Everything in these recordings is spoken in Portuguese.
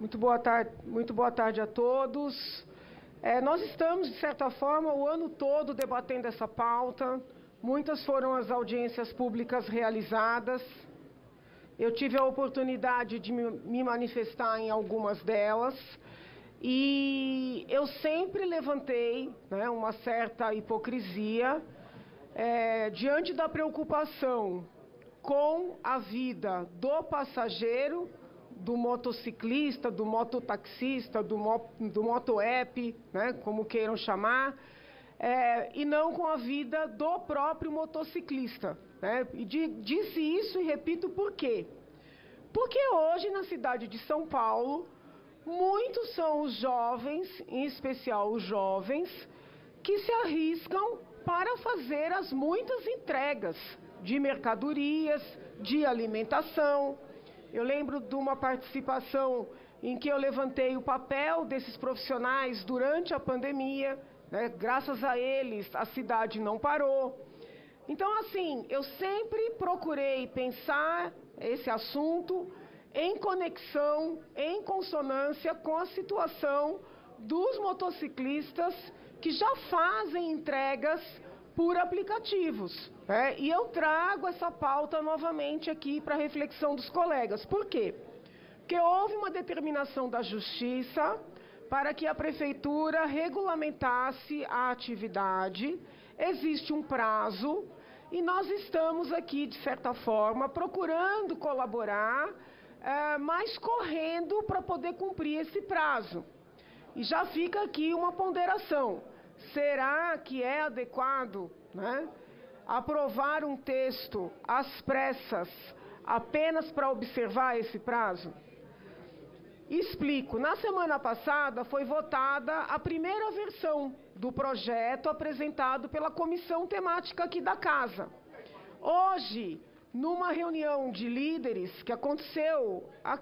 Muito boa tarde a todos. Nós estamos, de certa forma, o ano todo debatendo essa pauta. Muitas foram as audiências públicas realizadas. Eu tive a oportunidade de me manifestar em algumas delas. E eu sempre levantei, uma certa hipocrisia diante da preocupação com a vida do passageiro, do motociclista, do mototaxista, do moto-app, como queiram chamar, e não com a vida do próprio motociclista. E disse isso e repito por quê. Porque hoje, na cidade de São Paulo, muitos são os jovens, em especial os jovens, que se arriscam para fazer as muitas entregas de mercadorias, de alimentação. Eu lembro de uma participação em que eu levantei o papel desses profissionais durante a pandemia, graças a eles a cidade não parou. Então, assim, eu sempre procurei pensar esse assunto em conexão, em consonância com a situação dos motociclistas que já fazem entregas por aplicativos. E eu trago essa pauta novamente aqui para reflexão dos colegas. Por quê? Porque houve uma determinação da Justiça para que a Prefeitura regulamentasse a atividade. Existe um prazo e nós estamos aqui, de certa forma, procurando colaborar, mas correndo para poder cumprir esse prazo. E já fica aqui uma ponderação. Será que é adequado, aprovar um texto às pressas apenas para observar esse prazo? Explico. Na semana passada foi votada a primeira versão do projeto apresentado pela comissão temática aqui da casa. Hoje, numa reunião de líderes que aconteceu há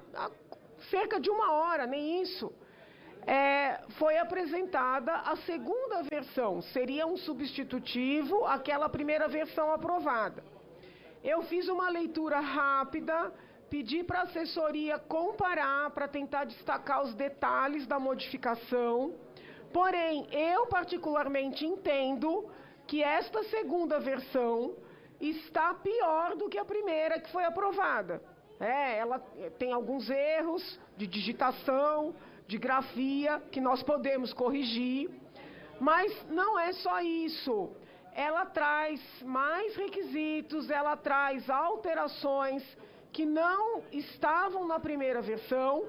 cerca de 1 hora, nem isso, foi apresentada a segunda versão, seria um substitutivo àquela primeira versão aprovada. Eu fiz uma leitura rápida, pedi para a assessoria comparar para tentar destacar os detalhes da modificação, porém, eu particularmente entendo que esta segunda versão está pior do que a primeira que foi aprovada. Ela tem alguns erros de digitação, de grafia, que nós podemos corrigir, mas não é só isso. Ela traz mais requisitos, ela traz alterações que não estavam na primeira versão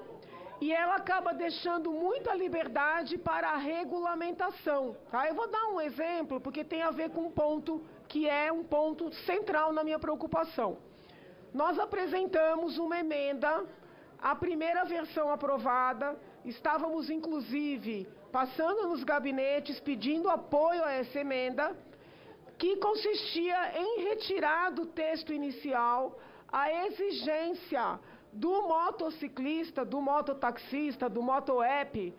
e ela acaba deixando muita liberdade para a regulamentação. Eu vou dar um exemplo, porque tem a ver com um ponto que é um ponto central na minha preocupação. Nós apresentamos uma emenda, a primeira versão aprovada, estávamos, inclusive, passando nos gabinetes, pedindo apoio a essa emenda, que consistia em retirar do texto inicial a exigência do motociclista, do mototaxista, do moto-app,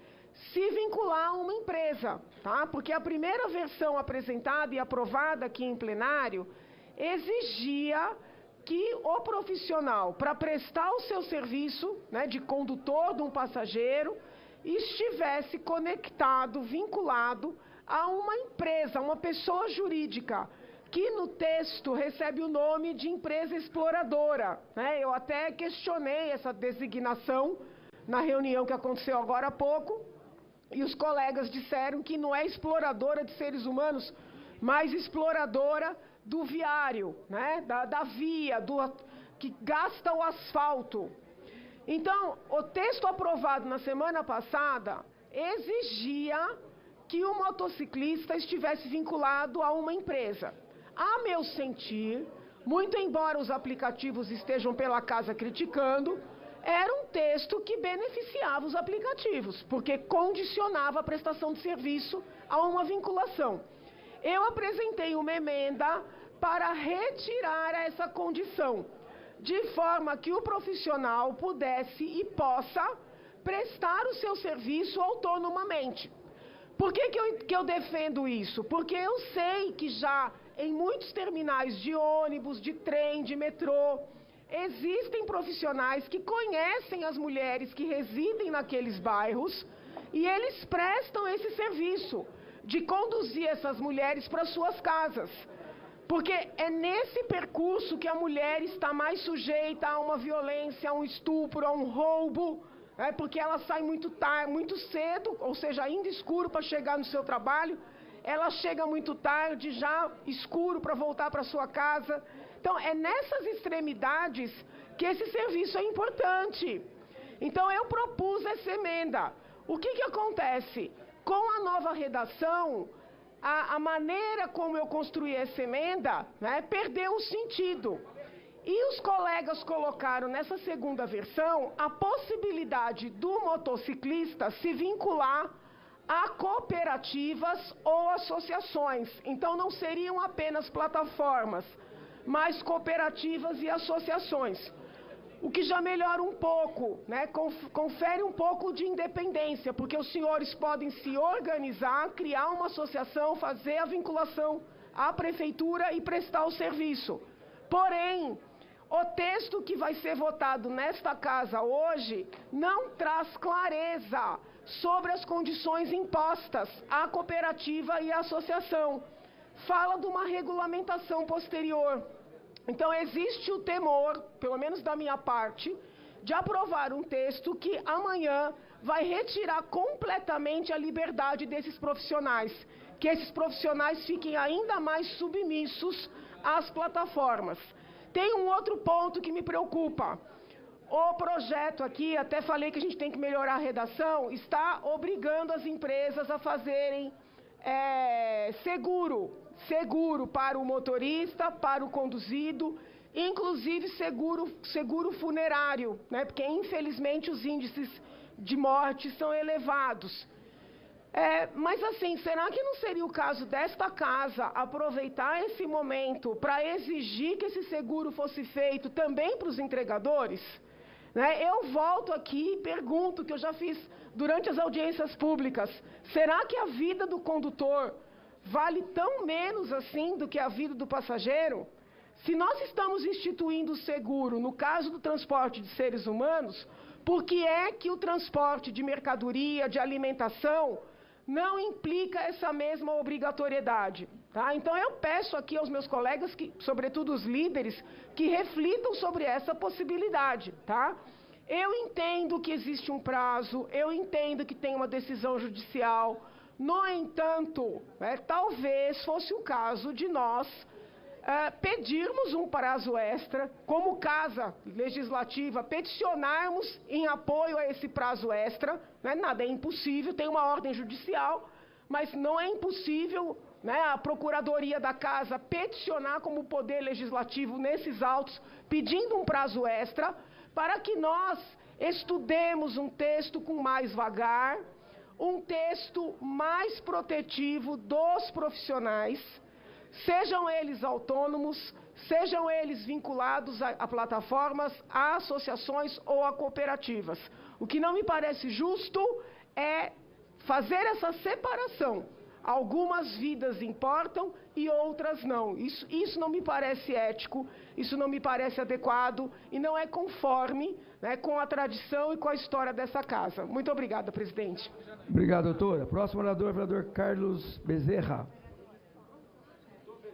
se vincular a uma empresa, Porque a primeira versão apresentada e aprovada aqui em plenário exigia que o profissional, para prestar o seu serviço, de condutor de um passageiro, estivesse conectado, vinculado a uma empresa, uma pessoa jurídica, que no texto recebe o nome de empresa exploradora. Eu até questionei essa designação na reunião que aconteceu agora há pouco, e os colegas disseram que não é exploradora de seres humanos, mas exploradora do viário, da via, que gasta o asfalto. Então, o texto aprovado na semana passada exigia que o motociclista estivesse vinculado a uma empresa. A meu sentir, muito embora os aplicativos estejam pela casa criticando, era um texto que beneficiava os aplicativos, porque condicionava a prestação de serviço a uma vinculação. Eu apresentei uma emenda para retirar essa condição, de forma que o profissional pudesse e possa prestar o seu serviço autonomamente. Por que eu defendo isso? Porque eu sei que já em muitos terminais de ônibus, de trem, de metrô, existem profissionais que conhecem as mulheres que residem naqueles bairros e eles prestam esse serviço de conduzir essas mulheres para suas casas. Porque é nesse percurso que a mulher está mais sujeita a uma violência, a um estupro, a um roubo, porque ela sai muito tarde, muito cedo, ou seja, ainda escuro para chegar no seu trabalho, ela chega muito tarde, já escuro para voltar para sua casa. Então, é nessas extremidades que esse serviço é importante. Então, eu propus essa emenda. O que acontece? Com a nova redação, a maneira como eu construí essa emenda, perdeu o sentido. E os colegas colocaram nessa segunda versão a possibilidade do motociclista se vincular a cooperativas ou associações. Então, não seriam apenas plataformas, mas cooperativas e associações. O que já melhora um pouco, confere um pouco de independência, porque os senhores podem se organizar, criar uma associação, fazer a vinculação à prefeitura e prestar o serviço. Porém, o texto que vai ser votado nesta casa hoje não traz clareza sobre as condições impostas à cooperativa e à associação. Fala de uma regulamentação posterior. Então, existe o temor, pelo menos da minha parte, de aprovar um texto que amanhã vai retirar completamente a liberdade desses profissionais. Que esses profissionais fiquem ainda mais submissos às plataformas. Tem um outro ponto que me preocupa. O projeto aqui, até falei que a gente tem que melhorar a redação, está obrigando as empresas a fazerem seguro para o motorista, para o conduzido, inclusive seguro funerário, porque infelizmente os índices de morte são elevados. Mas assim, será que não seria o caso desta casa aproveitar esse momento para exigir que esse seguro fosse feito também para os entregadores? Eu volto aqui e pergunto, que eu já fiz durante as audiências públicas, será que a vida do condutor vale tão menos assim do que a vida do passageiro? Se nós estamos instituindo o seguro no caso do transporte de seres humanos, por que é que o transporte de mercadoria, de alimentação, não implica essa mesma obrigatoriedade? Tá? Então eu peço aqui aos meus colegas, sobretudo os líderes, que reflitam sobre essa possibilidade. Tá? Eu entendo que existe um prazo, eu entendo que tem uma decisão judicial. No entanto, talvez fosse o caso de nós pedirmos um prazo extra, como casa legislativa, peticionarmos em apoio a esse prazo extra. Nada é impossível, tem uma ordem judicial, mas não é impossível a Procuradoria da Casa peticionar como poder legislativo nesses autos, pedindo um prazo extra, para que nós estudemos um texto com mais vagar, um texto mais protetivo dos profissionais, sejam eles autônomos, sejam eles vinculados a plataformas, a associações ou a cooperativas. O que não me parece justo é fazer essa separação. Algumas vidas importam e outras não. Isso não me parece ético, isso não me parece adequado e não é conforme com a tradição e com a história dessa casa. Muito obrigada, presidente. Obrigado, doutora. Próximo orador, vereador Carlos Bezerra.